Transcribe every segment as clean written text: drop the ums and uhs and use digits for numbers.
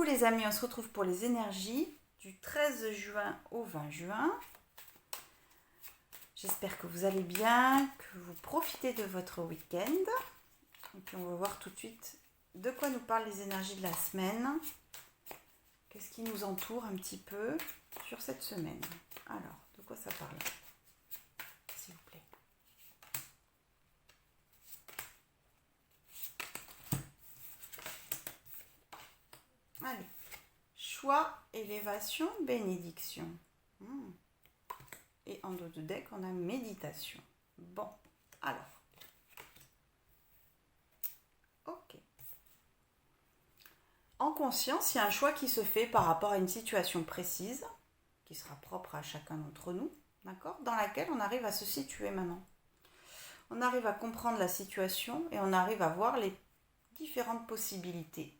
Coucou les amis, on se retrouve pour les énergies du 13 juin au 20 juin. J'espère que vous allez bien, que vous profitez de votre week-end. Et puis on va voir tout de suite de quoi nous parlent les énergies de la semaine. Qu'est-ce qui nous entoure un petit peu sur cette semaine. Alors, de quoi ça parle, s'il vous plaît? Allez, choix, élévation, bénédiction. Et en dos de deck, on a méditation. Bon, alors. Ok. En conscience, il y a un choix qui se fait par rapport à une situation précise, qui sera propre à chacun d'entre nous, d'accord, dans laquelle on arrive à se situer maintenant. On arrive à comprendre la situation et on arrive à voir les différentes possibilités.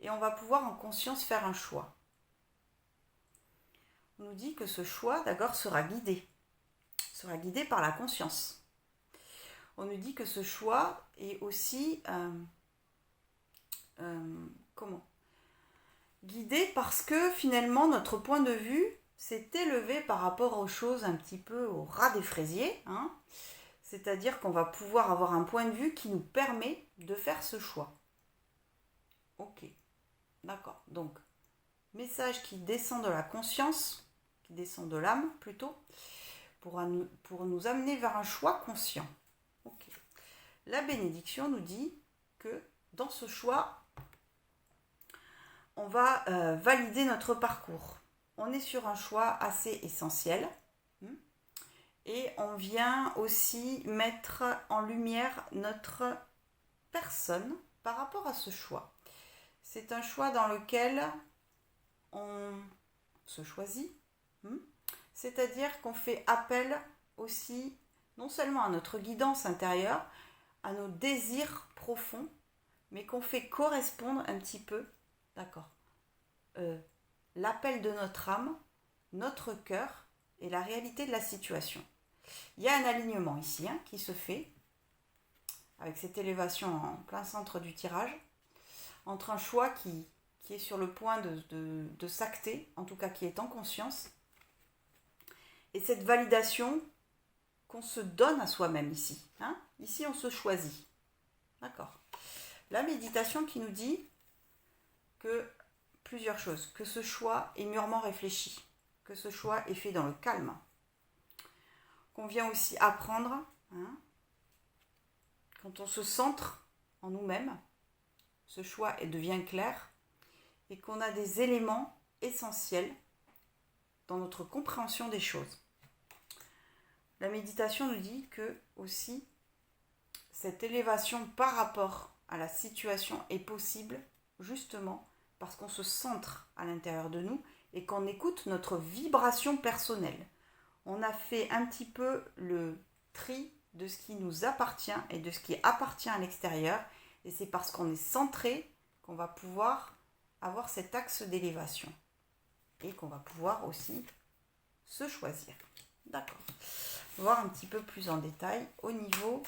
Et on va pouvoir en conscience faire un choix. On nous dit que ce choix, d'abord, sera guidé par la conscience. On nous dit que ce choix est aussi guidé parce que finalement notre point de vue s'est élevé par rapport aux choses un petit peu au ras des fraisiers, hein. C'est-à-dire qu'on va pouvoir avoir un point de vue qui nous permet de faire ce choix. Ok, d'accord, donc message qui descend de la conscience, qui descend de l'âme plutôt, pour nous amener vers un choix conscient. Okay. La bénédiction nous dit que dans ce choix, on va valider notre parcours. On est sur un choix assez essentiel et on vient aussi mettre en lumière notre personne par rapport à ce choix. C'est un choix dans lequel on se choisit, c'est-à-dire qu'on fait appel aussi non seulement à notre guidance intérieure, à nos désirs profonds, mais qu'on fait correspondre un petit peu, d'accord, l'appel de notre âme, notre cœur et la réalité de la situation. Il y a un alignement ici qui se fait avec cette élévation en plein centre du tirage, entre un choix qui est sur le point de s'acter, en tout cas qui est en conscience, et cette validation qu'on se donne à soi-même ici. Ici, on se choisit. D'accord. La méditation qui nous dit que plusieurs choses, que ce choix est mûrement réfléchi, que ce choix est fait dans le calme, qu'on vient aussi apprendre, quand on se centre en nous-mêmes, ce choix devient clair et qu'on a des éléments essentiels dans notre compréhension des choses. La méditation nous dit que aussi cette élévation par rapport à la situation est possible justement parce qu'on se centre à l'intérieur de nous et qu'on écoute notre vibration personnelle. On a fait un petit peu le tri de ce qui nous appartient et de ce qui appartient à l'extérieur, et c'est parce qu'on est centré qu'on va pouvoir avoir cet axe d'élévation et qu'on va pouvoir aussi se choisir. D'accord. On va voir un petit peu plus en détail au niveau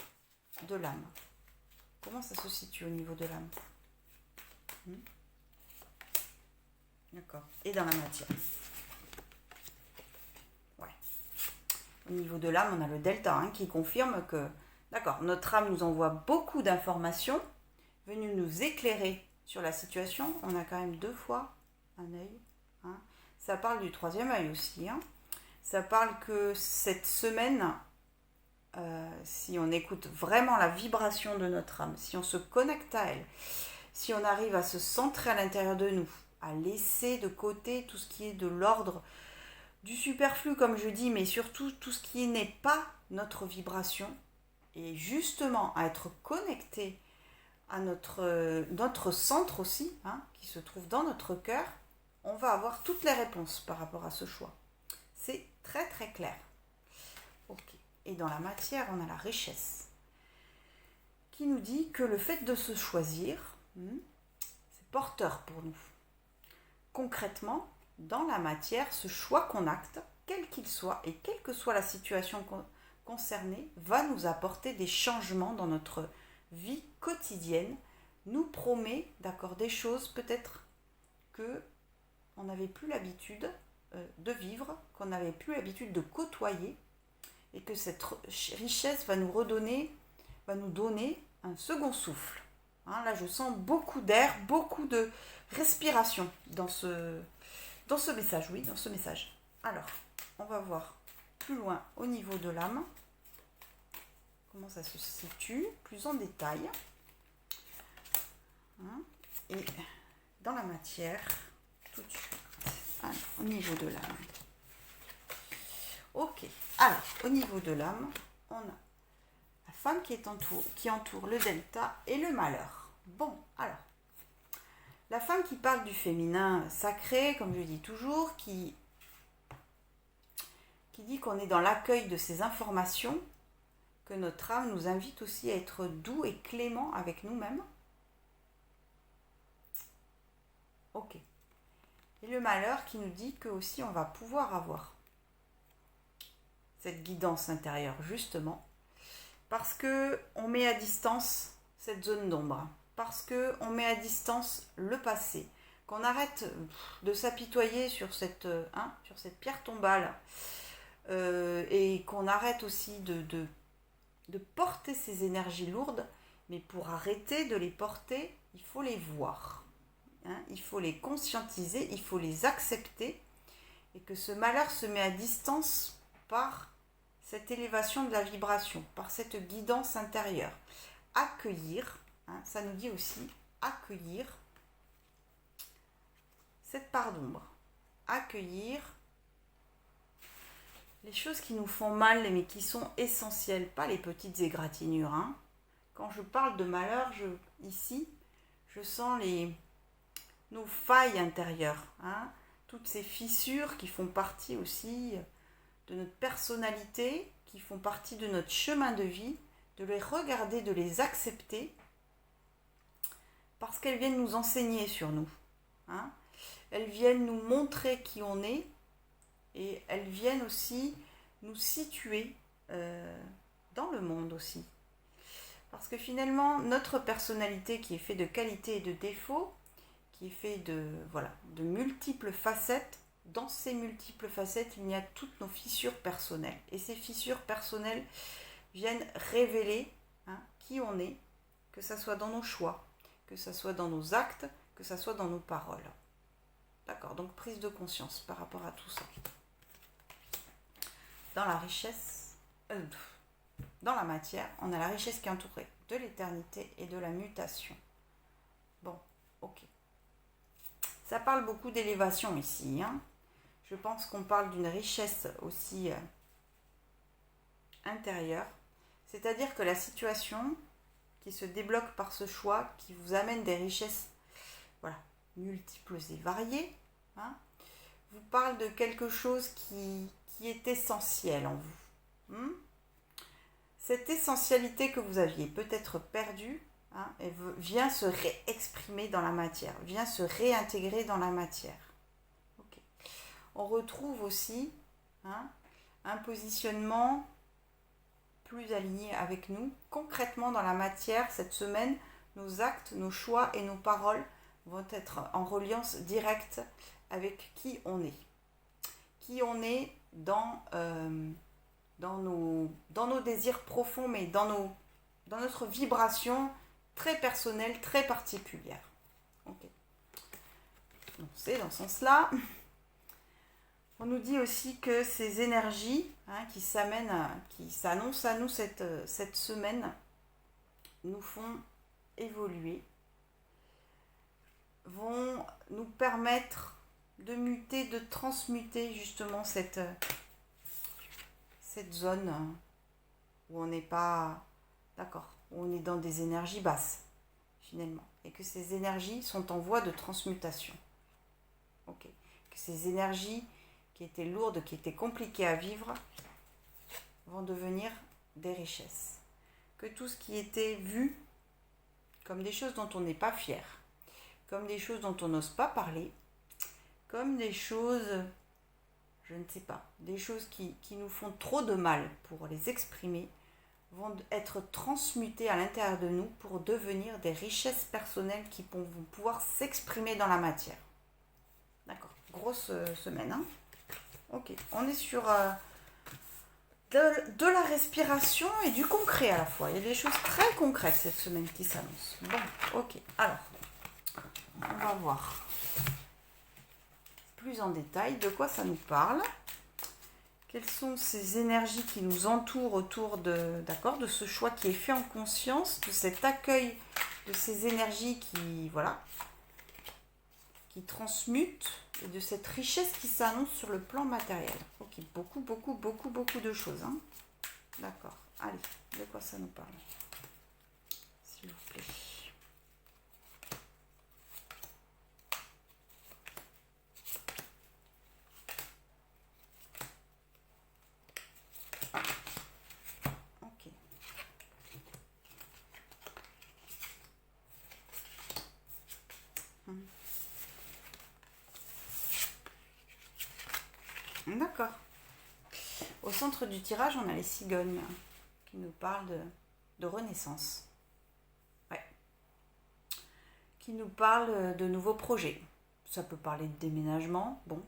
de l'âme. Comment ça se situe au niveau de l'âme? D'accord. Et dans la matière. Ouais. Au niveau de l'âme, on a le delta qui confirme que, d'accord, notre âme nous envoie beaucoup d'informations venues nous éclairer sur la situation. On a quand même 2 fois un œil. Ça parle du 3e œil aussi. Ça parle que cette semaine, si on écoute vraiment la vibration de notre âme, si on se connecte à elle, si on arrive à se centrer à l'intérieur de nous, à laisser de côté tout ce qui est de l'ordre du superflu, comme je dis, mais surtout tout ce qui n'est pas notre vibration, et justement à être connecté à notre centre aussi, qui se trouve dans notre cœur, on va avoir toutes les réponses par rapport à ce choix. C'est très très clair. Ok. Et dans la matière, on a la richesse qui nous dit que le fait de se choisir, c'est porteur pour nous. Concrètement, dans la matière, ce choix qu'on acte, quel qu'il soit et quelle que soit la situation concernée, va nous apporter des changements dans notre vie quotidienne, nous promet, d'accord, des choses peut-être que on n'avait plus l'habitude de vivre, qu'on n'avait plus l'habitude de côtoyer, et que cette richesse va nous donner un second souffle. Hein, là, je sens beaucoup d'air, beaucoup de respiration dans ce message, oui, dans ce message. Alors, on va voir plus loin au niveau de l'âme, comment ça se situe, plus en détail. Hein, et dans la matière, tout de suite. Alors, au niveau de l'âme. Ok, alors, au niveau de l'âme, on a la femme qui entoure le delta et le malheur. Bon, alors, la femme qui parle du féminin sacré, comme je dis toujours, qui dit qu'on est dans l'accueil de ces informations, que notre âme nous invite aussi à être doux et clément avec nous-mêmes. Ok. Et le malheur qui nous dit que aussi on va pouvoir avoir cette guidance intérieure, justement, parce que on met à distance cette zone d'ombre, parce que on met à distance le passé, qu'on arrête de s'apitoyer sur cette pierre tombale, et qu'on arrête aussi de porter ces énergies lourdes, mais pour arrêter de les porter, il faut les voir. Hein, il faut les conscientiser, il faut les accepter, et que ce malheur se met à distance par cette élévation de la vibration, par cette guidance intérieure. Accueillir, hein, ça nous dit aussi accueillir cette part d'ombre, accueillir les choses qui nous font mal mais qui sont essentielles, pas les petites égratignures. Hein. Quand je parle de malheur, ici, je sens nos failles intérieures, hein, toutes ces fissures qui font partie aussi de notre personnalité, qui font partie de notre chemin de vie, de les regarder, de les accepter, parce qu'elles viennent nous enseigner sur nous. Hein. Elles viennent nous montrer qui on est, et elles viennent aussi nous situer dans le monde aussi. Parce que finalement, notre personnalité qui est faite de qualités et de défauts, qui est fait de multiples facettes. Dans ces multiples facettes, il y a toutes nos fissures personnelles. Et ces fissures personnelles viennent révéler qui on est, que ce soit dans nos choix, que ce soit dans nos actes, que ce soit dans nos paroles. D'accord, donc prise de conscience par rapport à tout ça. Dans la richesse, dans la matière, on a la richesse qui est entourée de l'éternité et de la mutation. Bon, ok. Ça parle beaucoup d'élévation ici. Hein. Je pense qu'on parle d'une richesse aussi intérieure. C'est-à-dire que la situation qui se débloque par ce choix, qui vous amène des richesses multiples et variées, hein, vous parle de quelque chose qui est essentiel en vous. Cette essentialité que vous aviez peut-être perdue, hein, elle vient se réexprimer dans la matière, vient se réintégrer dans la matière. Okay. On retrouve aussi un positionnement plus aligné avec nous. Concrètement dans la matière, cette semaine, nos actes, nos choix et nos paroles vont être en reliance directe avec qui on est. Qui on est dans nos désirs profonds, mais dans notre vibration très personnelle, très particulière. Okay. Donc c'est dans ce sens-là. On nous dit aussi que ces énergies qui s'annoncent à nous cette semaine nous font évoluer, vont nous permettre de muter, de transmuter justement cette zone où on n'est pas d'accord, où on est dans des énergies basses finalement, et que ces énergies sont en voie de transmutation. Ok. Que ces énergies qui étaient lourdes, qui étaient compliquées à vivre, vont devenir des richesses. Que tout ce qui était vu comme des choses dont on n'est pas fier, comme des choses dont on n'ose pas parler, comme des choses, je ne sais pas, des choses qui nous font trop de mal pour les exprimer, vont être transmutées à l'intérieur de nous pour devenir des richesses personnelles qui vont pouvoir s'exprimer dans la matière. grosse semaine. Hein. Ok, on est sur de la respiration et du concret à la fois. Il y a des choses très concrètes cette semaine qui s'annoncent. Bon, ok. Alors, on va voir plus en détail de quoi ça nous parle. Quelles sont ces énergies qui nous entourent autour de ce choix qui est fait en conscience, de cet accueil de ces énergies qui, voilà, qui transmutent et de cette richesse qui s'annonce sur le plan matériel. Ok, beaucoup de choses. Hein. D'accord. Allez, de quoi ça nous parle, s'il vous plaît. D'accord. Au centre du tirage, on a les cigognes qui nous parlent de renaissance. Ouais. Qui nous parlent de nouveaux projets. Ça peut parler de déménagement, bon.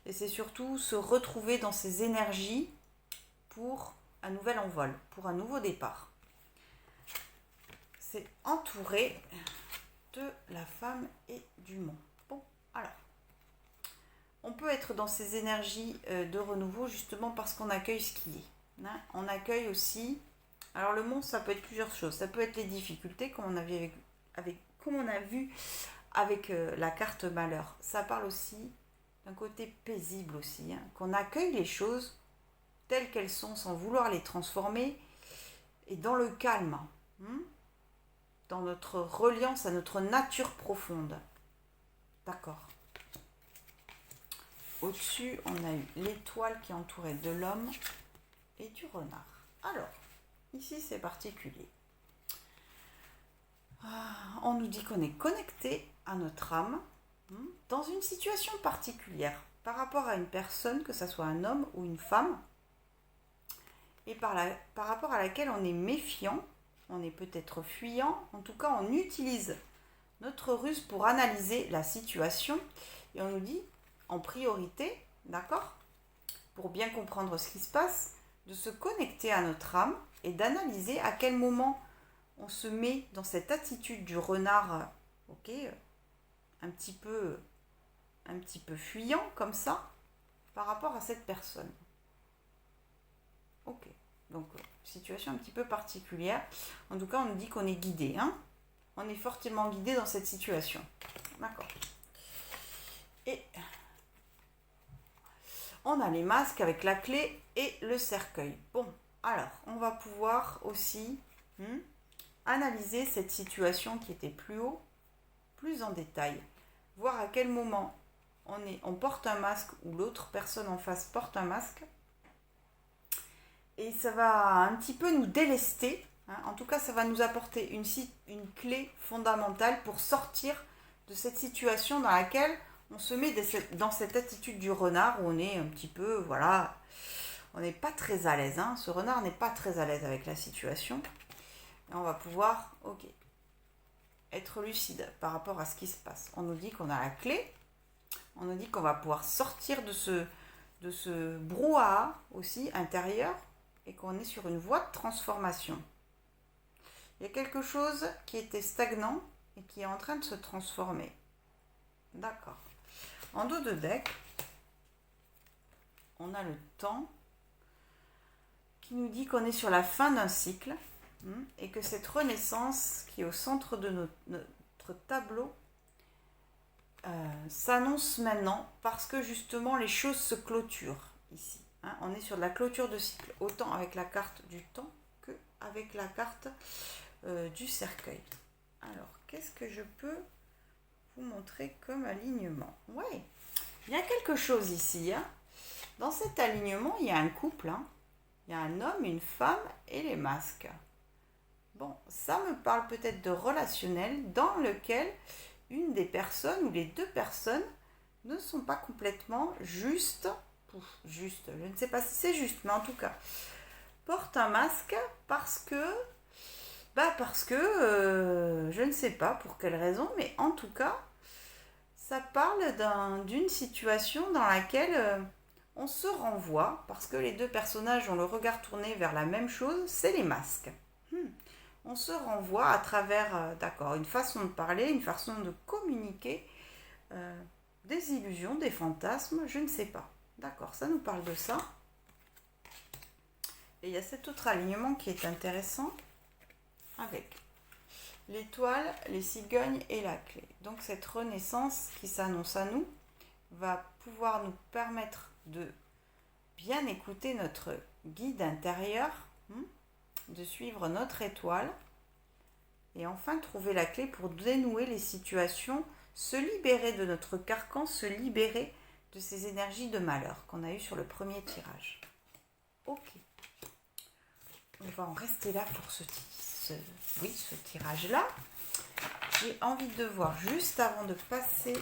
Et c'est surtout se retrouver dans ces énergies pour un nouvel envol, pour un nouveau départ. C'est entouré de la femme et du mont. Bon, alors. On peut être dans ces énergies de renouveau justement parce qu'on accueille ce qui est. Hein. On accueille aussi... Alors le monde, ça peut être plusieurs choses. Ça peut être les difficultés, comme on a vu avec la carte malheur. Ça parle aussi d'un côté paisible aussi. Hein, qu'on accueille les choses telles qu'elles sont sans vouloir les transformer et dans le calme. Hein, dans notre reliance à notre nature profonde. D'accord. Au-dessus, on a eu l'étoile qui entourait de l'homme et du renard. Alors, ici c'est particulier. On nous dit qu'on est connecté à notre âme dans une situation particulière par rapport à une personne, que ce soit un homme ou une femme, et par rapport à laquelle on est méfiant, on est peut-être fuyant, en tout cas on utilise notre ruse pour analyser la situation et on nous dit en priorité, d'accord, pour bien comprendre ce qui se passe, de se connecter à notre âme et d'analyser à quel moment on se met dans cette attitude du renard, ok, un petit peu fuyant comme ça, par rapport à cette personne. Ok, donc situation un petit peu particulière. En tout cas, on nous dit qu'on est guidé, hein. On est fortement guidé dans cette situation. D'accord. Et on a les masques avec la clé et le cercueil. Bon, alors, on va pouvoir aussi analyser cette situation qui était plus haut, plus en détail. Voir à quel moment on porte un masque ou l'autre personne en face porte un masque. Et ça va un petit peu nous délester. Hein. En tout cas, ça va nous apporter une clé fondamentale pour sortir de cette situation dans laquelle on se met dans cette attitude du renard où on est un petit peu, voilà, on n'est pas très à l'aise. Hein. Ce renard n'est pas très à l'aise avec la situation. Et on va pouvoir, ok, être lucide par rapport à ce qui se passe. On nous dit qu'on a la clé. On nous dit qu'on va pouvoir sortir de ce brouhaha aussi intérieur et qu'on est sur une voie de transformation. Il y a quelque chose qui était stagnant et qui est en train de se transformer. D'accord. En dos de deck, on a le temps qui nous dit qu'on est sur la fin d'un cycle et que cette renaissance qui est au centre de notre tableau s'annonce maintenant parce que justement les choses se clôturent ici. Hein. On est sur de la clôture de cycle, autant avec la carte du temps que avec la carte du cercueil. Alors, qu'est-ce que je peux vous montrer comme alignement? Ouais, il y a quelque chose ici. Hein. Dans cet alignement, il y a un couple. Hein. Il y a un homme, une femme et les masques. Bon, ça me parle peut-être de relationnel dans lequel une des personnes ou les deux personnes ne sont pas complètement justes. Juste, je ne sais pas si c'est juste, mais en tout cas, portent un masque parce que je ne sais pas pour quelle raison, mais en tout cas, Ça parle d'une situation dans laquelle on se renvoie, parce que les deux personnages ont le regard tourné vers la même chose, c'est les masques. On se renvoie à travers, d'accord, une façon de parler, une façon de communiquer, des illusions, des fantasmes, je ne sais pas. D'accord, ça nous parle de ça. Et il y a cet autre alignement qui est intéressant, avec l'étoile, les cigognes et la clé. Donc cette renaissance qui s'annonce à nous va pouvoir nous permettre de bien écouter notre guide intérieur, de suivre notre étoile et enfin trouver la clé pour dénouer les situations, se libérer de notre carcan, se libérer de ces énergies de malheur qu'on a eues sur le premier tirage. Ok. On va en rester là pour ce tirage-là. J'ai envie de voir, juste avant de passer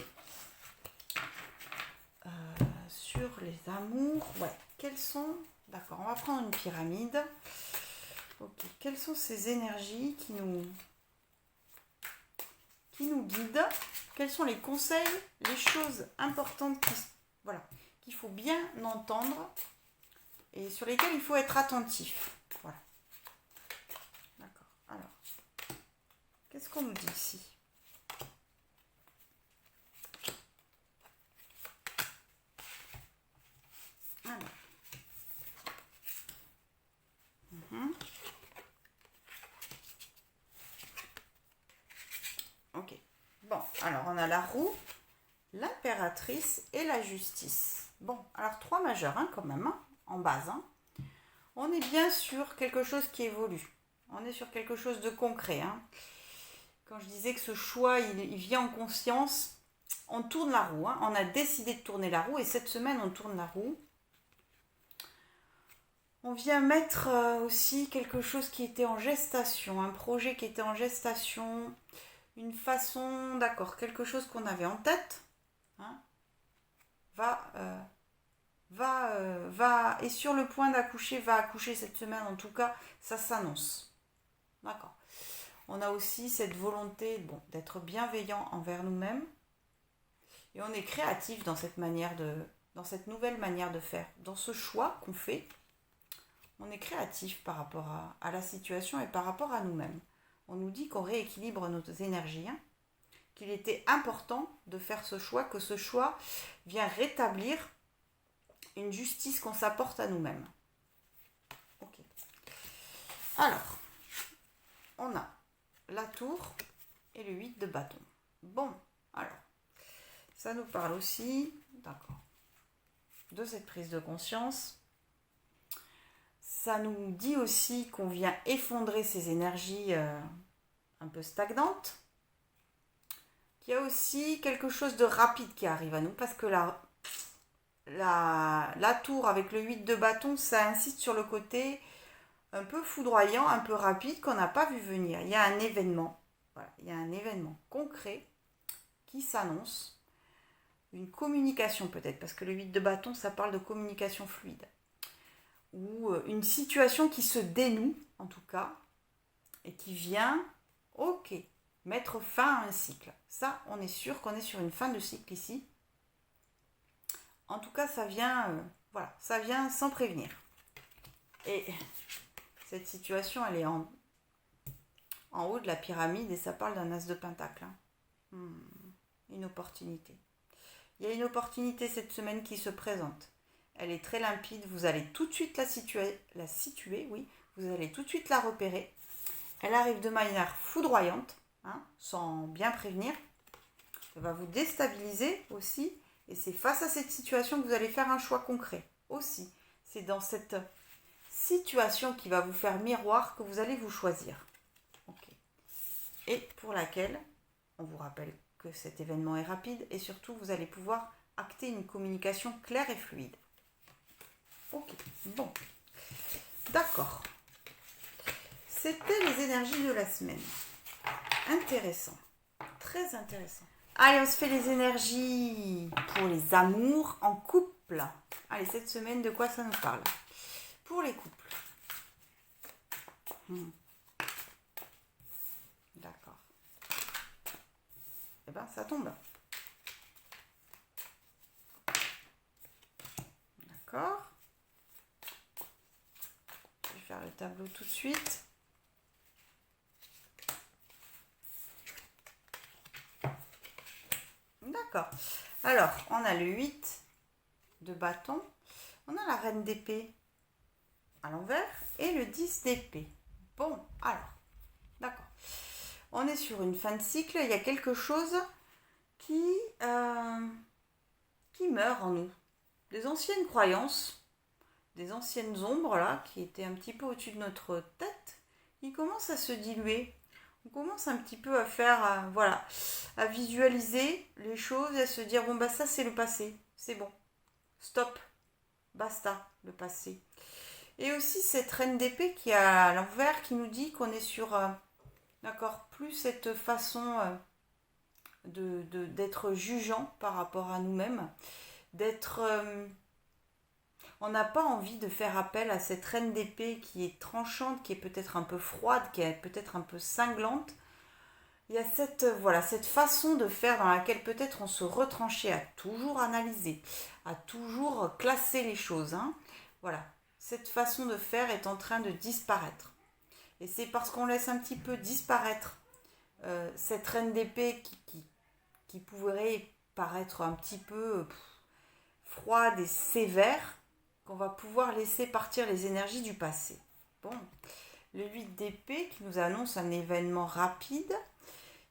sur les amours, quels sont... D'accord, on va prendre une pyramide. Ok, quelles sont ces énergies qui nous guident? Quels sont les conseils, les choses importantes qu'il faut bien entendre et sur lesquelles il faut être attentif? Voilà. D'accord. Alors, qu'est-ce qu'on nous dit ici? Alors. Ok. Bon, alors on a la roue, l'impératrice et la justice. Bon, alors 3 majeurs quand même, en base. On est bien sur quelque chose qui évolue. On est sur quelque chose de concret. Quand je disais que ce choix, il vient en conscience, on tourne la roue. On a décidé de tourner la roue et cette semaine, on tourne la roue. On vient mettre aussi quelque chose qui était en gestation, un projet qui était en gestation, une façon, d'accord, quelque chose qu'on avait en tête, est sur le point d'accoucher, va accoucher cette semaine, en tout cas, ça s'annonce. D'accord. On a aussi cette volonté d'être bienveillant envers nous-mêmes et on est créatif dans cette nouvelle manière de faire, dans ce choix qu'on fait. On est créatif par rapport à la situation et par rapport à nous-mêmes. On nous dit qu'on rééquilibre nos énergies, qu'il était important de faire ce choix, que ce choix vient rétablir une justice qu'on s'apporte à nous-mêmes. Ok. Alors, on a la tour et le 8 de bâton. Bon, alors, ça nous parle aussi, d'accord, de cette prise de conscience. Ça nous dit aussi qu'on vient effondrer ces énergies un peu stagnantes. Qu'il y a aussi quelque chose de rapide qui arrive à nous parce que la tour avec le 8 de bâton, ça insiste sur le côté un peu foudroyant, un peu rapide qu'on n'a pas vu venir. Il y a un événement, il y a un événement concret qui s'annonce. Une communication peut-être, parce que le 8 de bâton, ça parle de communication fluide. Ou une situation qui se dénoue, en tout cas, et qui vient, mettre fin à un cycle. Ça, on est sûr qu'on est sur une fin de cycle ici. En tout cas, ça vient, ça vient sans prévenir. Et cette situation, elle est en haut de la pyramide et ça parle d'un as de pentacle. Une opportunité. Il y a une opportunité cette semaine qui se présente. Elle est très limpide, vous allez tout de suite la situer, vous allez tout de suite la repérer. Elle arrive de manière foudroyante, sans bien prévenir. Elle va vous déstabiliser aussi. Et c'est face à cette situation que vous allez faire un choix concret aussi. C'est dans cette situation qui va vous faire miroir que vous allez vous choisir. Et pour laquelle, on vous rappelle que cet événement est rapide et surtout vous allez pouvoir acter une communication claire et fluide. Ok, bon, d'accord. C'était les énergies de la semaine. Intéressant, très intéressant. Allez, on se fait les énergies pour les amours en couple. Allez, cette semaine, de quoi ça nous parle? Pour les couples. D'accord. Eh bien, ça tombe. D'accord. Je vais faire le tableau tout de suite. D'accord. Alors, on a le 8 de bâton. On a la reine d'épée à l'envers et le 10 d'épée. Bon, alors, d'accord. On est sur une fin de cycle. Il y a quelque chose qui meurt en nous. Des anciennes croyances, des anciennes ombres là, qui étaient un petit peu au-dessus de notre tête, qui commencent à se diluer. On commence un petit peu à faire, voilà, à visualiser les choses et à se dire, bon bah ça c'est le passé, c'est bon, stop, basta, le passé. Et aussi cette reine d'épée qui est à l'envers, qui nous dit qu'on est sur, d'accord, plus cette façon d'être jugeant par rapport à nous-mêmes, d'être... on n'a pas envie de faire appel à cette reine d'épée qui est tranchante, qui est peut-être un peu froide, qui est peut-être un peu cinglante. Il y a cette façon de faire dans laquelle peut-être on se retranchait à toujours analyser, à toujours classer les choses. Hein. Voilà, cette façon de faire est en train de disparaître. Et c'est parce qu'on laisse un petit peu disparaître cette reine d'épée qui pourrait paraître un petit peu froide et sévère, qu'on va pouvoir laisser partir les énergies du passé. Bon, le 8 d'épée qui nous annonce un événement rapide,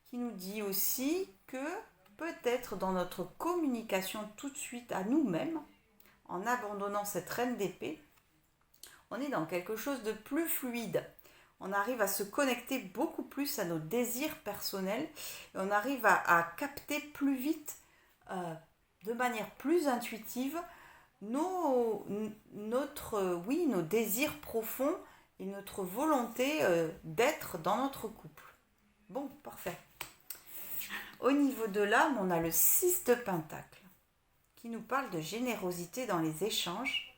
qui nous dit aussi que peut-être dans notre communication tout de suite à nous-mêmes, en abandonnant cette reine d'épée, on est dans quelque chose de plus fluide. On arrive à se connecter beaucoup plus à nos désirs personnels et on arrive à capter plus vite, de manière plus intuitive, nos désirs profonds et notre volonté d'être dans notre couple. Bon, parfait. Au niveau de l'âme, on a le 6 de Pentacle qui nous parle de générosité dans les échanges,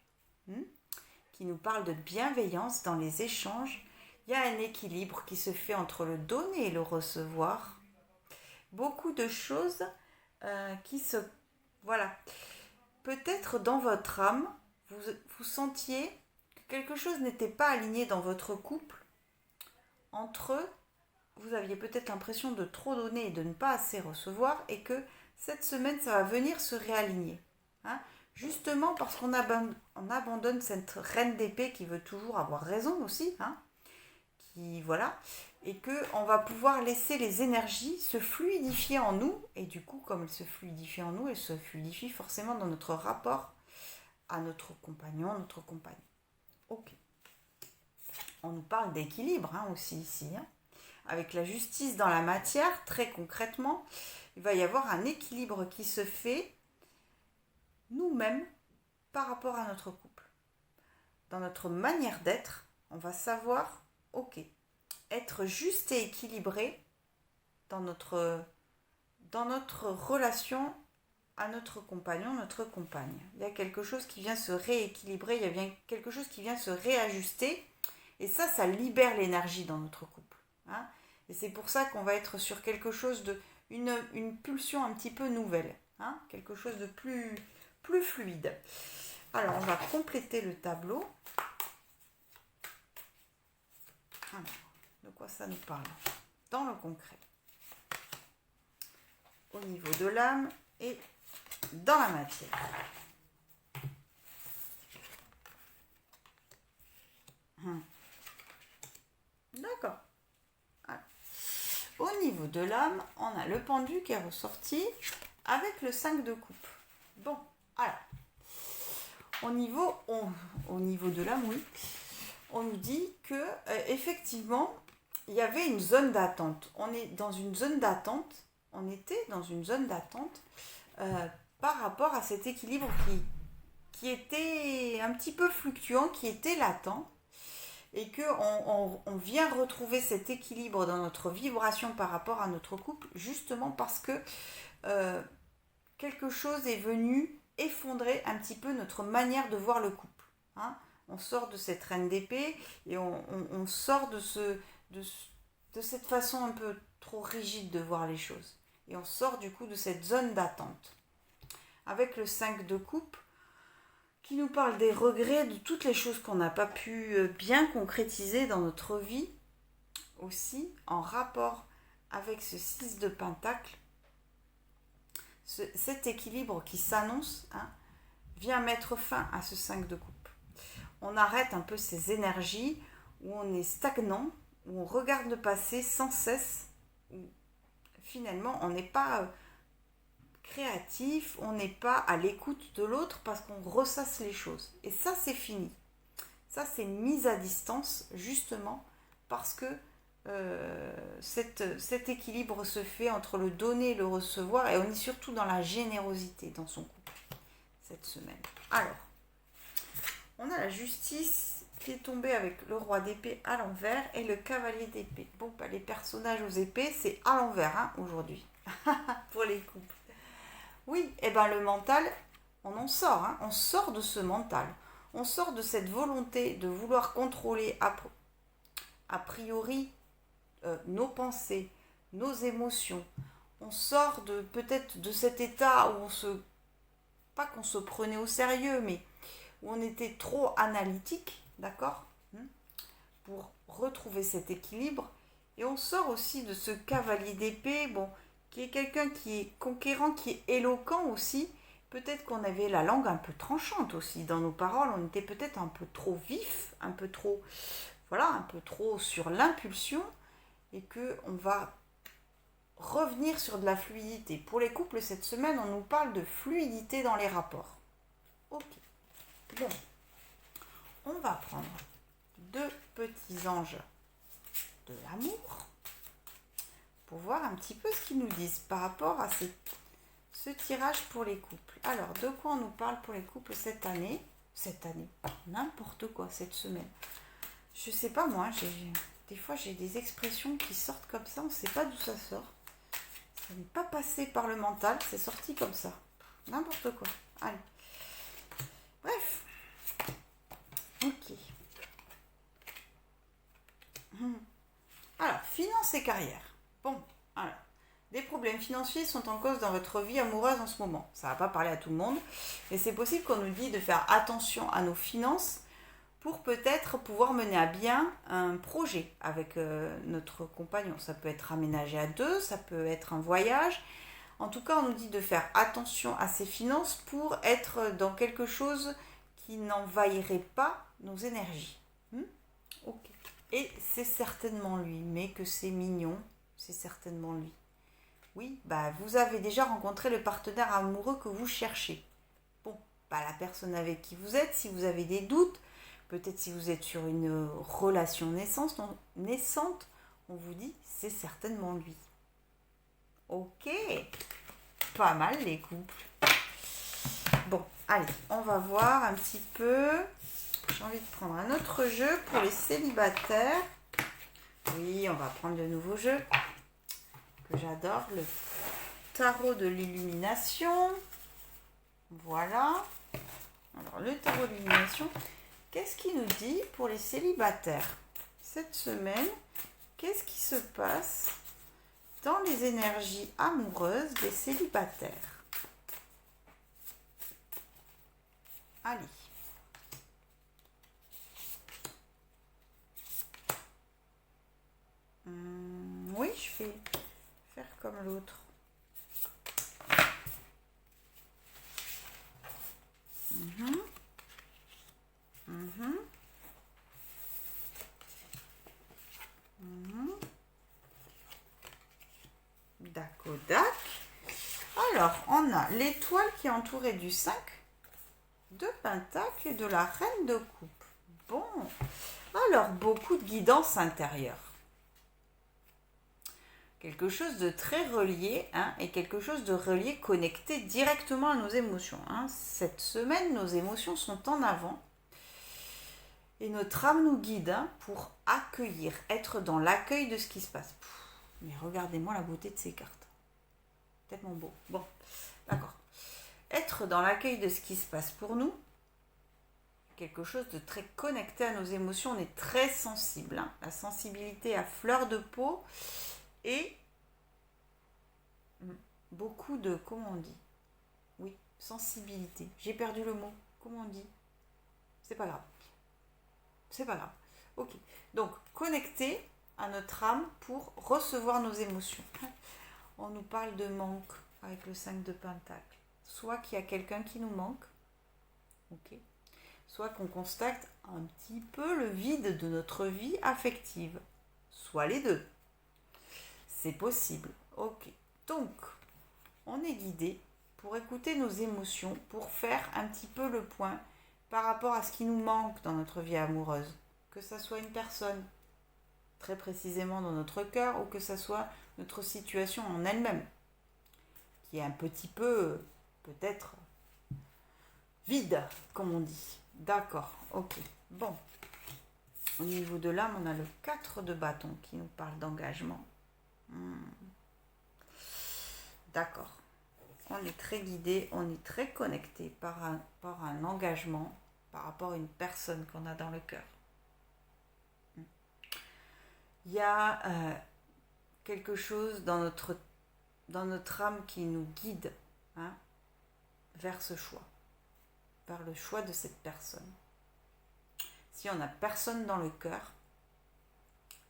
qui nous parle de bienveillance dans les échanges. Il y a un équilibre qui se fait entre le donner et le recevoir. Beaucoup de choses qui se... Voilà. Peut-être dans votre âme, vous sentiez que quelque chose n'était pas aligné dans votre couple. Entre eux, vous aviez peut-être l'impression de trop donner et de ne pas assez recevoir et que cette semaine, ça va venir se réaligner. Hein, justement parce qu'on abandonne cette reine d'épée qui veut toujours avoir raison aussi. Hein, voilà, et qu'on va pouvoir laisser les énergies se fluidifier en nous, et du coup, comme elles se fluidifient en nous, elles se fluidifient forcément dans notre rapport à notre compagnon, notre compagne. Ok. On nous parle d'équilibre aussi ici. Avec la justice dans la matière, très concrètement, il va y avoir un équilibre qui se fait nous-mêmes par rapport à notre couple. Dans notre manière d'être, on va savoir, ok, être juste et équilibré dans notre relation à notre compagnon, notre compagne. Il y a quelque chose qui vient se rééquilibrer, il y a bien quelque chose qui vient se réajuster, et ça libère l'énergie dans notre couple. Hein, et c'est pour ça qu'on va être sur quelque chose une pulsion un petit peu nouvelle, hein, quelque chose de plus fluide. Alors, on va compléter le tableau. Alors, de quoi ça nous parle dans le concret, au niveau de l'âme et dans la matière. D'accord. Alors, au niveau de l'âme, on a le pendu qui est ressorti avec le 5 de coupe. Bon, alors, au niveau de l'âme, oui, on nous dit que effectivement, il y avait une zone d'attente. On était dans une zone d'attente par rapport à cet équilibre qui était un petit peu fluctuant, qui était latent, et qu'on vient retrouver cet équilibre dans notre vibration par rapport à notre couple, justement parce que quelque chose est venu effondrer un petit peu notre manière de voir le couple. Hein, on sort de cette reine d'épée et on sort de cette façon un peu trop rigide de voir les choses. Et on sort du coup de cette zone d'attente. Avec le 5 de coupe, qui nous parle des regrets, de toutes les choses qu'on n'a pas pu bien concrétiser dans notre vie, aussi en rapport avec ce 6 de Pentacle. Cet équilibre qui s'annonce vient mettre fin à ce 5 de coupe. On arrête un peu ces énergies où on est stagnant, où on regarde le passé sans cesse, où finalement on n'est pas créatif, on n'est pas à l'écoute de l'autre parce qu'on ressasse les choses. Et ça, c'est fini. Ça, c'est mise à distance justement parce que cet équilibre se fait entre le donner et le recevoir, et on est surtout dans la générosité dans son couple cette semaine. Alors, on a la justice qui est tombée avec le roi d'épée à l'envers et le cavalier d'épée. Bon, les personnages aux épées, c'est à l'envers aujourd'hui pour les couples. Oui, et le mental, on en sort, on sort de ce mental, on sort de cette volonté de vouloir contrôler a priori nos pensées, nos émotions. On sort peut-être de cet état où pas qu'on se prenait au sérieux, mais où on était trop analytique, d'accord, pour retrouver cet équilibre. Et on sort aussi de ce cavalier d'épée, qui est quelqu'un qui est conquérant, qui est éloquent aussi. Peut-être qu'on avait la langue un peu tranchante aussi dans nos paroles, on était peut-être un peu trop vif, un peu trop sur l'impulsion, et qu'on va revenir sur de la fluidité. Pour les couples, cette semaine, on nous parle de fluidité dans les rapports. Ok. Bon. On va prendre 2 petits anges de l'amour pour voir un petit peu ce qu'ils nous disent par rapport à ce tirage pour les couples. Alors, de quoi on nous parle pour les couples cette année, n'importe quoi, cette semaine. Je sais pas moi, des fois j'ai des expressions qui sortent comme ça, on ne sait pas d'où ça sort. Ça n'est pas passé par le mental, c'est sorti comme ça. N'importe quoi. Allez. Bref. Ok. Alors, finances et carrière. Bon, alors. Des problèmes financiers sont en cause dans votre vie amoureuse en ce moment. Ça ne va pas parler à tout le monde, mais c'est possible qu'on nous dise de faire attention à nos finances pour peut-être pouvoir mener à bien un projet avec notre compagnon. Ça peut être aménagé à 2, ça peut être un voyage. En tout cas, on nous dit de faire attention à ses finances pour être dans quelque chose qui n'envahirait pas nos énergies. Ok. Et c'est certainement lui, mais que c'est mignon, c'est certainement lui. Oui, vous avez déjà rencontré le partenaire amoureux que vous cherchez. Bon, la personne avec qui vous êtes, si vous avez des doutes, peut-être si vous êtes sur une relation naissante, on vous dit c'est certainement lui. Ok, pas mal les couples. Bon, allez, on va voir un petit peu. J'ai envie de prendre un autre jeu pour les célibataires. Oui, on va prendre le nouveau jeu que j'adore, le tarot de l'illumination. Voilà. Alors, le tarot de l'illumination. Qu'est-ce qu'il nous dit pour les célibataires cette semaine? Qu'est-ce qui se passe dans les énergies amoureuses des célibataires? Allez. Oui, je vais faire comme l'autre. Dac. Alors, on a l'étoile qui est entourée du 5 de Pentacle et de la Reine de Coupe. Bon, alors beaucoup de guidance intérieure. Quelque chose de très relié et quelque chose de relié, connecté directement à nos émotions. Cette semaine, nos émotions sont en avant. Et notre âme nous guide pour accueillir, être dans l'accueil de ce qui se passe. Mais regardez-moi la beauté de ces cartes. Tellement beau. Bon, d'accord. Être dans l'accueil de ce qui se passe pour nous, quelque chose de très connecté à nos émotions. On est très sensible. La sensibilité à fleur de peau et beaucoup de, comment on dit? Oui, sensibilité. J'ai perdu le mot. Comment on dit? c'est pas grave. C'est pas grave. Ok. Donc, connecter à notre âme pour recevoir nos émotions. On nous parle de manque avec le 5 de Pentacle. Soit qu'il y a quelqu'un qui nous manque, ok, soit qu'on constate un petit peu le vide de notre vie affective. Soit les deux. C'est possible. Ok. Donc, on est guidé pour écouter nos émotions, pour faire un petit peu le point par rapport à ce qui nous manque dans notre vie amoureuse. Que ça soit une personne, très précisément dans notre cœur, ou que ça soit notre situation en elle-même, qui est un petit peu, peut-être, vide, comme on dit. D'accord, ok. Bon. Au niveau de l'âme, on a le 4 de bâton qui nous parle d'engagement. D'accord. On est très guidé, on est très connecté par un engagement par rapport à une personne qu'on a dans le cœur. Il y a quelque chose dans notre âme qui nous guide vers ce choix, vers le choix de cette personne. Si on n'a personne dans le cœur,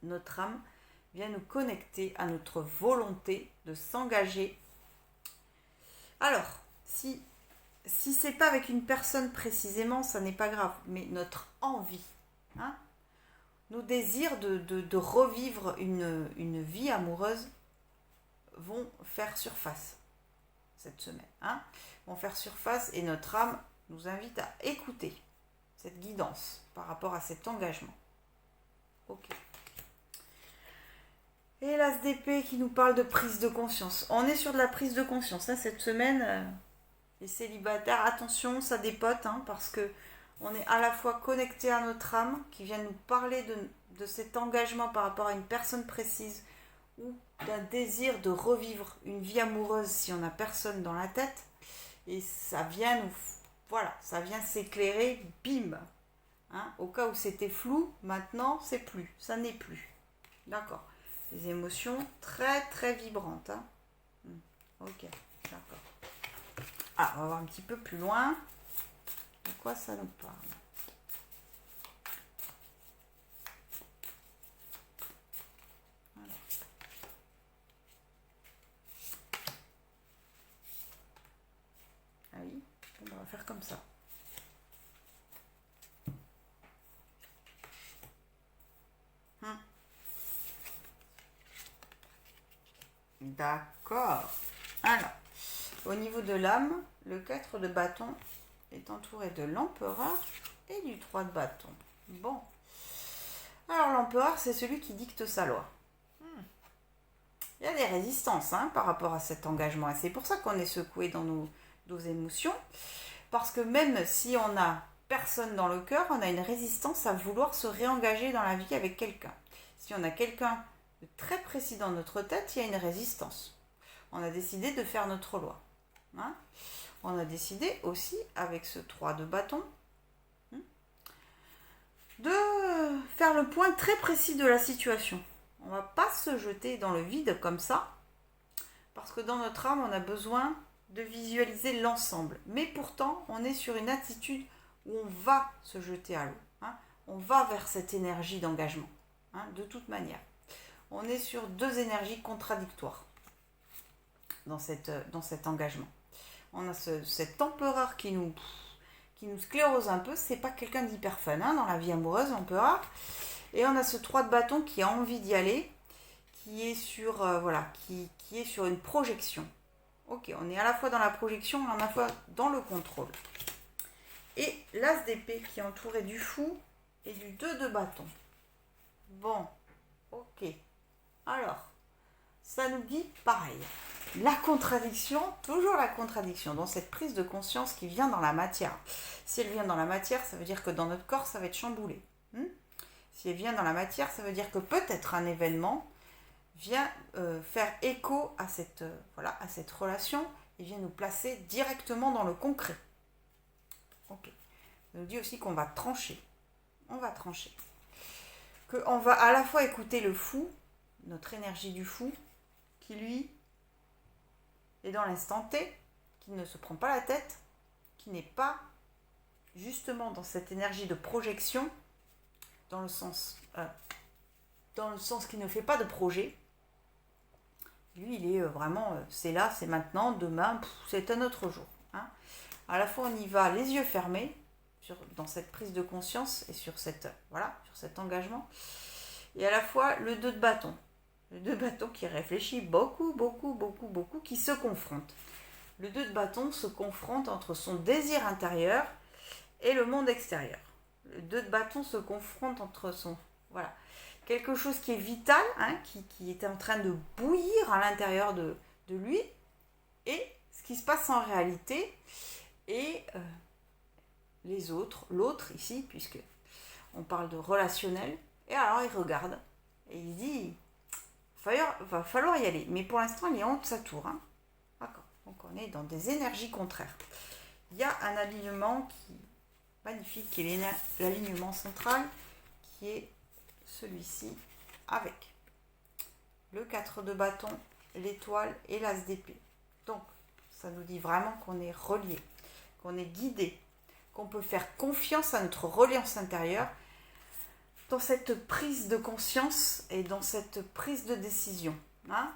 notre âme vient nous connecter à notre volonté de s'engager. Alors, si c'est pas avec une personne précisément, ça n'est pas grave, mais notre envie, nos désirs de revivre une vie amoureuse vont faire surface cette semaine. Vont faire surface et notre âme nous invite à écouter cette guidance par rapport à cet engagement. Ok. Et l'As d'épée qui nous parle de prise de conscience. On est sur de la prise de conscience. Cette semaine, les célibataires, attention, ça dépote, parce que on est à la fois connecté à notre âme qui vient nous parler de cet engagement par rapport à une personne précise ou d'un désir de revivre une vie amoureuse si on n'a personne dans la tête. Et ça vient ça vient s'éclairer, bim. Au cas où c'était flou, maintenant c'est plus, ça n'est plus. D'accord. Des émotions très très vibrantes. Ok, d'accord. Alors, on va voir un petit peu plus loin. De quoi ça nous parle? Ah oui, on va faire comme ça. D'accord. Alors, au niveau de l'âme, le 4 de bâton est entouré de l'empereur et du 3 de bâton. Bon. Alors, l'empereur, c'est celui qui dicte sa loi. Il y a des résistances par rapport à cet engagement. Et c'est pour ça qu'on est secoué dans nos émotions. Parce que même si on n'a personne dans le cœur, on a une résistance à vouloir se réengager dans la vie avec quelqu'un. Si on a quelqu'un de très précis dans notre tête, il y a une résistance. On a décidé de faire notre loi. On a décidé aussi, avec ce 3 de bâton, de faire le point très précis de la situation. On ne va pas se jeter dans le vide comme ça, parce que dans notre âme, on a besoin de visualiser l'ensemble. Mais pourtant, on est sur une attitude où on va se jeter à l'eau. On va vers cette énergie d'engagement, de toute manière. On est sur deux énergies contradictoires dans cet engagement. On a cet empereur qui nous sclérose un peu. C'est pas quelqu'un d'hyper fun dans la vie amoureuse, l'empereur. Et on a ce 3 de bâton qui a envie d'y aller, qui est sur qui est sur une projection. Ok, on est à la fois dans la projection et à la fois dans le contrôle. Et l'As d'épée qui est entouré du fou et du 2 de bâton. Bon, ok. Alors, ça nous dit pareil. La contradiction, toujours la contradiction, dans cette prise de conscience qui vient dans la matière. Si elle vient dans la matière, ça veut dire que dans notre corps, ça va être chamboulé. Si elle vient dans la matière, ça veut dire que peut-être un événement vient faire écho à cette relation et vient nous placer directement dans le concret. Ok. Ça nous dit aussi qu'on va trancher. On va trancher. Qu'on va à la fois écouter le fou, notre énergie du fou, qui lui est dans l'instant T, qui ne se prend pas la tête, qui n'est pas justement dans cette énergie de projection, dans le sens qui ne fait pas de projet. Lui, il est vraiment, c'est là, c'est maintenant, demain, c'est un autre jour. Hein. À la fois, on y va les yeux fermés, dans cette prise de conscience et sur cet engagement. Et à la fois, le 2 de bâton. Le 2 de bâton qui réfléchit beaucoup, qui se confronte. Le 2 de bâton se confronte entre son désir intérieur et le monde extérieur. Le 2 de bâton se confronte entre son... Voilà. Quelque chose qui est vital, hein, qui était en train de bouillir à l'intérieur de lui, et ce qui se passe en réalité, et les autres, l'autre ici, puisque on parle de relationnel, et alors il regarde, et il dit, va falloir y aller, mais pour l'instant il est en haut de sa tour. Hein. D'accord. Donc on est dans des énergies contraires. Il y a un alignement qui est magnifique, qui est l'alignement central, qui est celui-ci, avec le 4 de bâton, l'étoile et l'as d'épée. Donc, ça nous dit vraiment qu'on est relié, qu'on est guidé, qu'on peut faire confiance à notre reliance intérieure dans cette prise de conscience et dans cette prise de décision. Hein,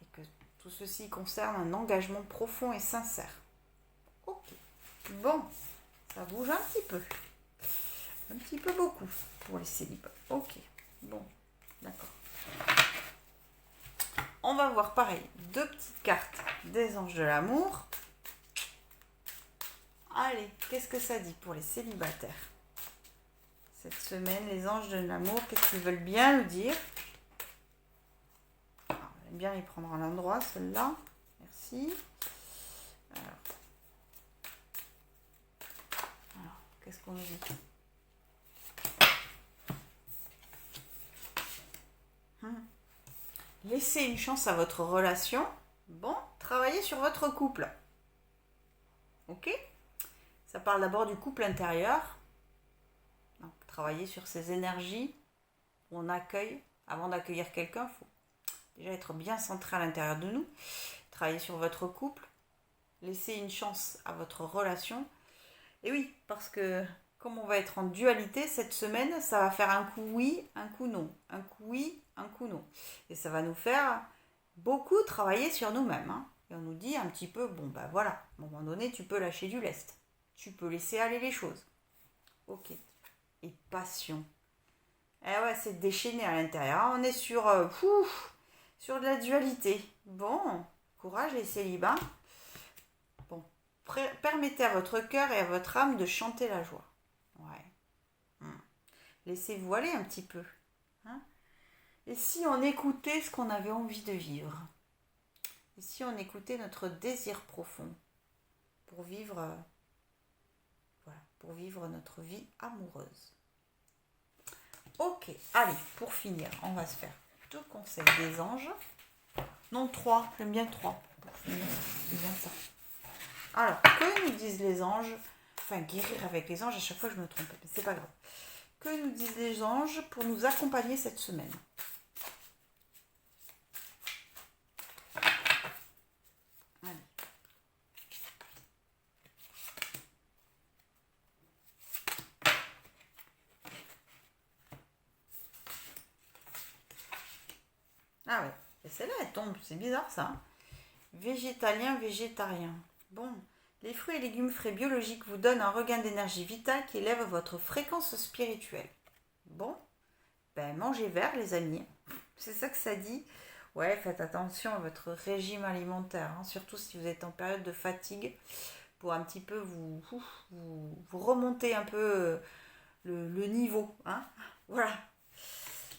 et que tout ceci concerne un engagement profond et sincère. Ok. Bon, ça bouge un petit peu. Un petit peu beaucoup pour les célibats. Ok. Bon, d'accord. On va voir pareil, 2 petites cartes des anges de l'amour. Allez, qu'est-ce que ça dit pour les célibataires? Cette semaine, les anges de l'amour, qu'est-ce qu'ils veulent bien nous dire? Alors, on va bien les prendre à l'endroit, celle-là. Merci. Alors, qu'est-ce qu'on nous dit? Laissez une chance à votre relation. Bon, travaillez sur votre couple. Ok? Ça parle d'abord du couple intérieur. Donc, travailler sur ces énergies où on accueille. Avant d'accueillir quelqu'un, il faut déjà être bien centré à l'intérieur de nous. Travailler sur votre couple. Laissez une chance à votre relation. Et oui, parce que comme on va être en dualité cette semaine, ça va faire un coup oui, un coup non. Un coup oui, un coup non. Et ça va nous faire beaucoup travailler sur nous-mêmes. Hein. Et on nous dit un petit peu, bon ben voilà, à un moment donné, tu peux lâcher du lest. Tu peux laisser aller les choses. Ok. Et passion. Eh ouais, c'est déchaîné à l'intérieur. On est sur de la dualité. Bon, courage les célibats. Bon, permettez à votre cœur et à votre âme de chanter la joie. Ouais. Laissez-vous aller un petit peu. Hein. Et si on écoutait ce qu'on avait envie de vivre? Et si on écoutait notre désir profond pour vivre, pour vivre notre vie amoureuse? Ok, allez, pour finir, on va se faire 2 conseils des anges. Non, 3, j'aime bien 3. Pour finir, c'est bien ça. Alors, que nous disent les anges? Enfin, guérir avec les anges, à chaque fois je me trompe, mais c'est pas grave. Que nous disent les anges pour nous accompagner cette semaine? Allez. Ah ouais, et celle-là elle tombe, c'est bizarre ça. Hein. Végétalien, végétarien. Bon, les fruits et légumes frais biologiques vous donnent un regain d'énergie vitale qui élève votre fréquence spirituelle. Bon, ben mangez vert les amis. C'est ça que ça dit. Ouais, faites attention à votre régime alimentaire, hein, surtout si vous êtes en période de fatigue, pour un petit peu vous remonter un peu le niveau. Hein. Voilà.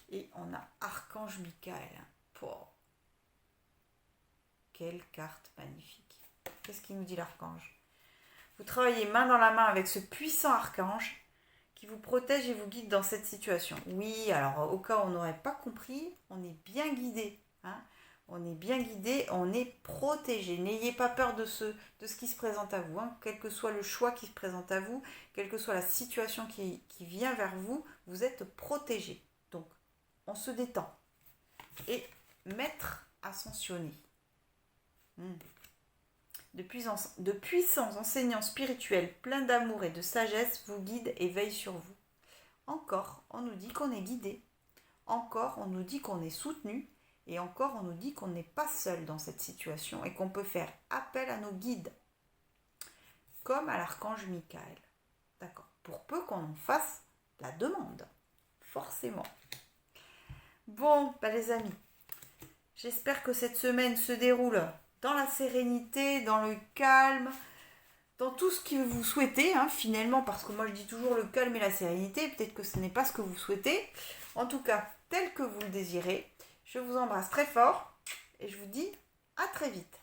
Et on a Archange Michael. Oh, quelle carte magnifique. Qu'est-ce qu'il nous dit l'archange? Vous travaillez main dans la main avec ce puissant archange qui vous protège et vous guide dans cette situation. Oui, alors au cas où on n'aurait pas compris, on est bien guidé. Hein, on est bien guidé, on est protégé. N'ayez pas peur de ce qui se présente à vous. Hein. Quel que soit le choix qui se présente à vous, quelle que soit la situation qui vient vers vous, vous êtes protégé. Donc, on se détend. Et maître ascensionné. de puissants enseignants spirituels pleins d'amour et de sagesse vous guident et veillent sur vous. Encore, on nous dit qu'on est guidé. Encore, on nous dit qu'on est soutenu. Et encore, on nous dit qu'on n'est pas seul dans cette situation et qu'on peut faire appel à nos guides, comme à l'archange Michael. D'accord. Pour peu qu'on en fasse la demande, forcément. Bon, les amis, j'espère que cette semaine se déroule dans la sérénité, dans le calme, dans tout ce que vous souhaitez, finalement, parce que moi je dis toujours le calme et la sérénité, peut-être que ce n'est pas ce que vous souhaitez. En tout cas, tel que vous le désirez. Je vous embrasse très fort et je vous dis à très vite.